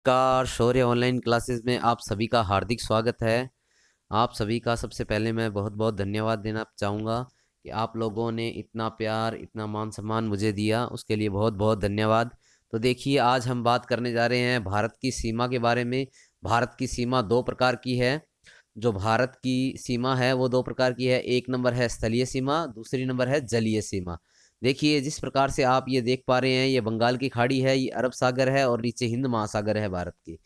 नमस्कार, शौर्य online classes में आप सभी का हार्दिक स्वागत है। आप सभी का सबसे पहले मैं बहुत बहुत धन्यवाद देना चाहूँगा कि आप लोगों ने इतना प्यार, इतना मान सम्मान मुझे दिया, उसके लिए बहुत बहुत धन्यवाद। तो देखिए, आज हम बात करने जा रहे हैं भारत की सीमा के बारे में। भारत की सीमा दो प्रकार की है। जो भारत की सीमा है वो दो प्रकार की है। एक नंबर है स्थलीय सीमा, दूसरी नंबर है जलीय सीमा। देखिए, जिस प्रकार से आप ये देख पा रहे हैं, ये बंगाल की खाड़ी है, ये अरब सागर है और नीचे हिंद महासागर है भारत की।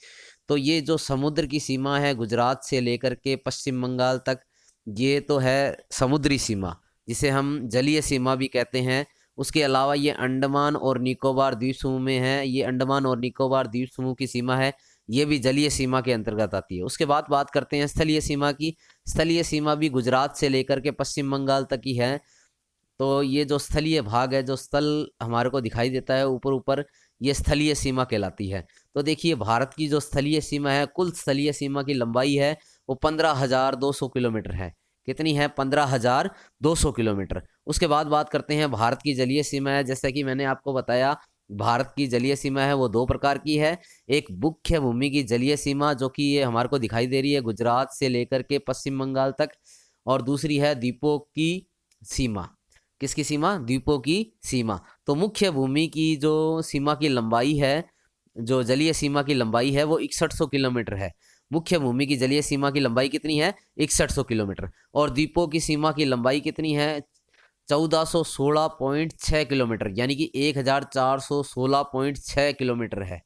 तो ये जो समुद्र की सीमा है गुजरात से लेकर के पश्चिम बंगाल तक, ये तो है समुद्री सीमा, जिसे हम जलीय सीमा भी कहते हैं। उसके अलावा ये अंडमान और निकोबार द्वीप समूह में है। ये अंडमान और निकोबार द्वीप समूह की सीमा है, ये भी जलीय सीमा के अंतर्गत आती है। उसके बाद बात करते हैं स्थलीय सीमा की। स्थलीय सीमा भी गुजरात से लेकर के पश्चिम बंगाल तक ही है। तो ये जो स्थलीय भाग है, जो स्थल हमारे को दिखाई देता है ऊपर ऊपर, ये स्थलीय सीमा कहलाती है। तो देखिए, भारत की जो स्थलीय सीमा है, कुल स्थलीय सीमा की लंबाई है वो 15,200 किलोमीटर है। कितनी है? 15,200 किलोमीटर। उसके बाद बात करते हैं भारत की जलीय सीमा है। जैसा कि मैंने आपको बताया, भारत की जलीय सीमा है वो दो प्रकार की है। एक मुख्य भूमि की जलीय सीमा, जो कि ये हमारे को दिखाई दे रही है गुजरात से लेकर के पश्चिम बंगाल तक, और दूसरी है द्वीपों की सीमा। किसकी सीमा? द्वीपों की सीमा। तो मुख्य भूमि की जो सीमा की लंबाई है, जो जलीय सीमा की लंबाई है, वो 6100 किलोमीटर है। मुख्य भूमि की जलीय सीमा की लंबाई कितनी है? 6100 किलोमीटर। और द्वीपों की सीमा की लंबाई कितनी है? 1416.6 किलोमीटर, यानी कि 1416.6 किलोमीटर है।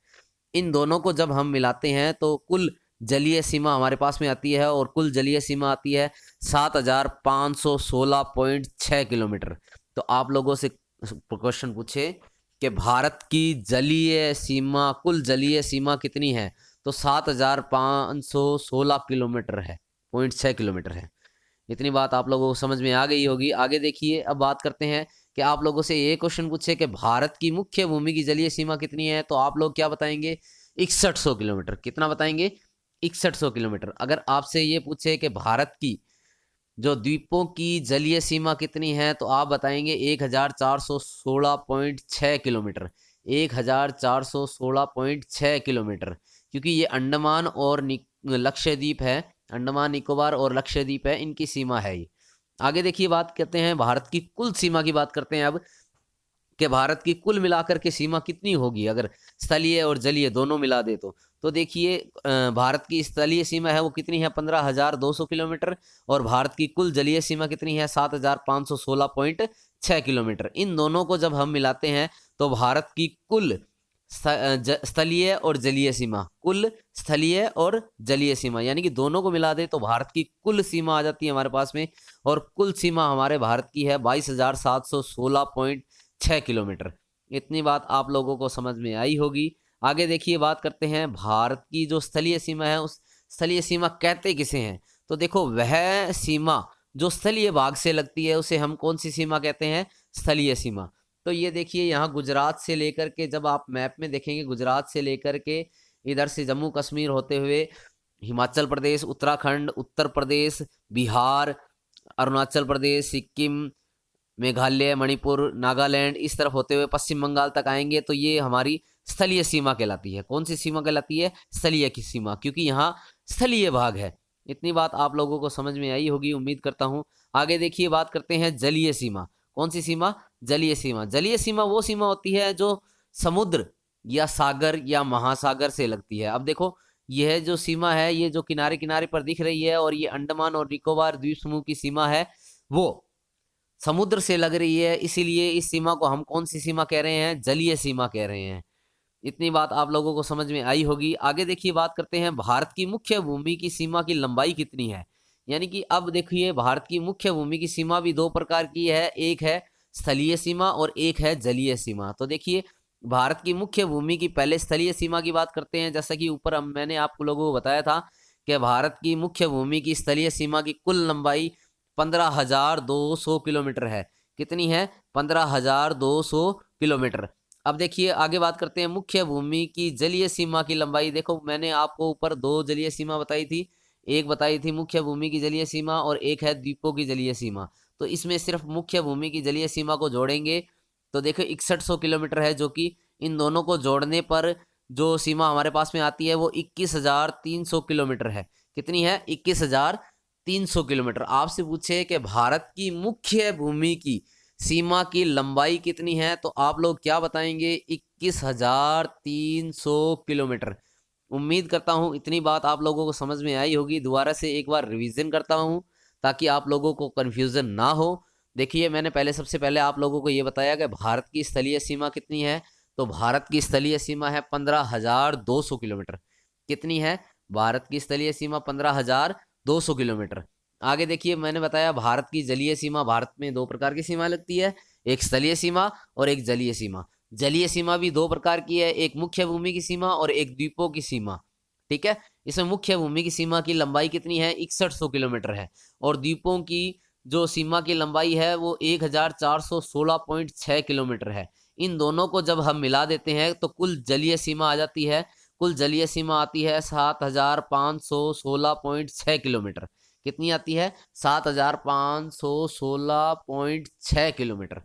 इन दोनों को जब हम मिलाते हैं तो कुल जलीय सीमा हमारे पास में आती है, और कुल जलीय सीमा आती है 7,516.6 किलोमीटर। तो आप लोगों से क्वेश्चन पूछे कि भारत की जलीय सीमा, कुल जलीय सीमा कितनी है, तो 7,516 किलोमीटर है, 0.6 किलोमीटर है। इतनी बात आप लोगों को समझ में आ गई होगी। आगे देखिए, अब बात करते हैं कि आप लोगों से ये क्वेश्चन पूछे कि भारत की मुख्य भूमि की जलीय सीमा कितनी है, तो आप लोग क्या बताएंगे? 6100 किलोमीटर। कितना बताएंगे? 6100 किलोमीटर। अगर आपसे ये पूछे कि भारत की जो द्वीपों की जलीय सीमा कितनी है, तो आप बताएंगे 1416.6 किलोमीटर। 1416.6 किलोमीटर, क्योंकि ये अंडमान और लक्षद्वीप है। अंडमान निकोबार और लक्षद्वीप है, इनकी सीमा है ये। आगे देखिए, बात करते हैं भारत की कुल सीमा की। बात करते हैं अब कि भारत की कुल मिलाकर के सीमा कितनी होगी अगर स्थलीय और जलीय दोनों मिला दे तो देखिए, भारत की स्थलीय सीमा है वो कितनी है? 15,200 किलोमीटर। और भारत की कुल जलीय सीमा कितनी है? 7,516.6 किलोमीटर। इन दोनों को जब हम मिलाते हैं तो भारत की कुल स्थलीय और जलीय सीमा, कुल स्थलीय और जलीय सीमा, यानी कि दोनों को मिला दे तो भारत की कुल सीमा आ जाती है हमारे पास में। और कुल सीमा हमारे भारत की है 22,716.6 किलोमीटर। इतनी बात आप लोगों को समझ में आई होगी। आगे देखिए, बात करते हैं भारत की जो स्थलीय सीमा है, उस स्थलीय सीमा कहते किसे हैं? तो देखो, वह सीमा जो स्थलीय भाग से लगती है उसे हम कौन सी सीमा कहते हैं? स्थलीय सीमा। तो ये देखिए, यहाँ गुजरात से लेकर के, जब आप मैप में देखेंगे, गुजरात से लेकर के इधर से जम्मू कश्मीर होते हुए हिमाचल प्रदेश, उत्तराखंड, उत्तर प्रदेश, बिहार, अरुणाचल प्रदेश, सिक्किम, मेघालय, मणिपुर, नागालैंड, इस तरफ होते हुए पश्चिम बंगाल तक आएंगे, तो ये हमारी स्थलीय सीमा कहलाती है। कौन सी सीमा कहलाती है? स्थलीय की सीमा, क्योंकि यहाँ स्थलीय भाग है। इतनी बात आप लोगों को समझ में आई होगी, उम्मीद करता हूँ। आगे देखिए, बात करते हैं जलीय सीमा। कौन सी सीमा? जलीय सीमा। जलीय सीमा वो सीमा होती है जो समुद्र या सागर या महासागर से लगती है। अब देखो, यह जो सीमा है, ये जो किनारे किनारे पर दिख रही है, और ये अंडमान और निकोबार द्वीप समूह की सीमा है, वो समुद्र से लग रही है। इसीलिए इस सीमा को हम कौन सी सीमा कह रहे हैं? जलीय सीमा कह रहे हैं। इतनी बात आप लोगों को समझ में आई होगी। आगे देखिए, बात करते हैं भारत की मुख्य भूमि की सीमा की लंबाई कितनी है। यानी कि अब देखिए, भारत की मुख्य भूमि की सीमा भी दो प्रकार की है। एक है स्थलीय सीमा और एक है जलीय सीमा। तो देखिए, भारत की मुख्य भूमि की पहले स्थलीय सीमा की बात करते हैं। जैसा कि ऊपर मैंने आप लोगों को बताया था कि भारत की मुख्य भूमि की स्थलीय सीमा की कुल लंबाई 15,200 किलोमीटर है। कितनी है? 15,200 किलोमीटर। अब देखिए, आगे बात करते हैं मुख्य भूमि की जलीय सीमा की लंबाई। देखो, मैंने आपको ऊपर दो जलीय सीमा बताई थी। एक बताई थी मुख्य भूमि की जलीय सीमा, और एक है द्वीपों की जलीय सीमा। तो इसमें सिर्फ मुख्य भूमि की जलीय सीमा को जोड़ेंगे तो देखो 6100 किलोमीटर है, जो कि इन दोनों को जोड़ने पर जो सीमा हमारे पास में आती है वो 21,300 किलोमीटर है। कितनी है? 21,300 किलोमीटर। आपसे पूछे कि भारत की मुख्य भूमि की सीमा की लंबाई कितनी है, तो आप लोग क्या बताएंगे? 21,300 किलोमीटर। उम्मीद करता हूँ इतनी बात आप लोगों को समझ में आई होगी। दोबारा से एक बार रिवीजन करता हूँ ताकि आप लोगों को कन्फ्यूज़न ना हो। देखिए, मैंने सबसे पहले आप लोगों को ये बताया कि भारत की स्थलीय सीमा कितनी है। तो भारत की स्थलीय सीमा है 15,200 किलोमीटर। कितनी है? भारत की स्थलीय सीमा 15,200 किलोमीटर। आगे देखिए, मैंने बताया भारत की जलीय सीमा। भारत में दो प्रकार की सीमा लगती है, एक स्थलीय सीमा और एक जलीय सीमा। जलीय सीमा भी दो प्रकार की है, एक मुख्य भूमि की सीमा और एक द्वीपों की सीमा। ठीक है, इसमें मुख्य भूमि की सीमा की लंबाई कितनी है? 6100 किलोमीटर है। और द्वीपों की जो सीमा की लंबाई है वो 1416.6 किलोमीटर है। इन दोनों को जब हम मिला देते हैं तो कुल जलीय सीमा आ जाती है। कुल जलीय सीमा आती है 7516.6 किलोमीटर। कितनी आती है? 7516.6 किलोमीटर।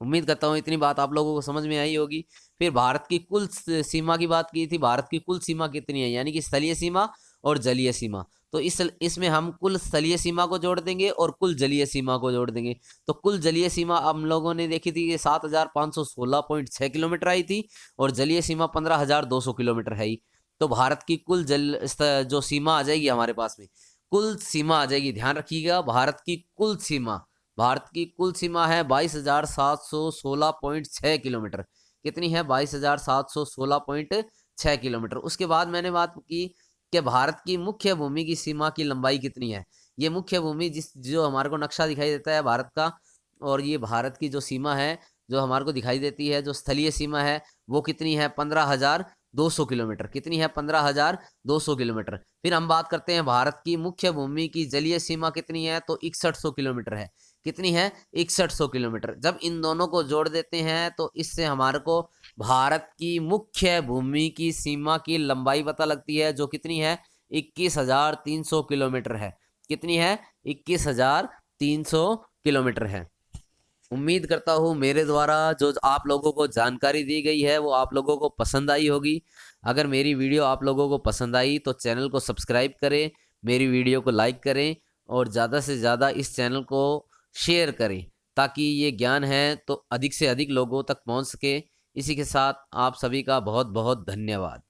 उम्मीद करता हूँ इतनी बात आप लोगों को समझ में आई होगी। फिर भारत की कुल सीमा की बात की थी। भारत की कुल सीमा कितनी है, यानी कि स्थलीय सीमा और जलीय सीमा। तो इसमें हम कुल स्थलीय सीमा को जोड़ देंगे और कुल जलीय सीमा को जोड़ देंगे। तो कुल जलीय सीमा हम लोगों ने देखी थी कि 7516.6 किलोमीटर आई थी और जलीय सीमा 15,200 किलोमीटर है ही। तो भारत की कुल जो सीमा आ जाएगी हमारे पास में, कुल सीमा आ जाएगी। ध्यान रखिएगा, भारत की कुल सीमा, भारत की कुल सीमा है 22,716.6 किलोमीटर। कितनी है? 22,716.6 किलोमीटर। उसके बाद मैंने बात की कि भारत की मुख्य भूमि की सीमा की लंबाई कितनी है। ये मुख्य भूमि जो हमारे को नक्शा दिखाई देता है भारत का, और ये भारत की जो सीमा है जो हमारे को दिखाई देती है, जो स्थलीय सीमा है, वो कितनी है? 15,200 किलोमीटर। कितनी है? 15,200 किलोमीटर। फिर हम बात करते हैं भारत की मुख्य भूमि की जलीय सीमा कितनी है, तो 6100 किलोमीटर है। कितनी है? 6100 किलोमीटर। जब इन दोनों को जोड़ देते हैं तो इससे हमारे को भारत की मुख्य भूमि की सीमा की लंबाई पता लगती है, जो कितनी है? 21,300 किलोमीटर है। कितनी है? 21,300 किलोमीटर है। उम्मीद करता हूँ मेरे द्वारा जो आप लोगों को जानकारी दी गई है वो आप लोगों को पसंद आई होगी। अगर मेरी वीडियो आप लोगों को पसंद आई तो चैनल को सब्सक्राइब करें, मेरी वीडियो को लाइक करें और ज़्यादा से ज़्यादा इस चैनल को शेयर करें ताकि ये ज्ञान है तो अधिक से अधिक लोगों तक पहुँच सके। इसी के साथ आप सभी का बहुत बहुत धन्यवाद।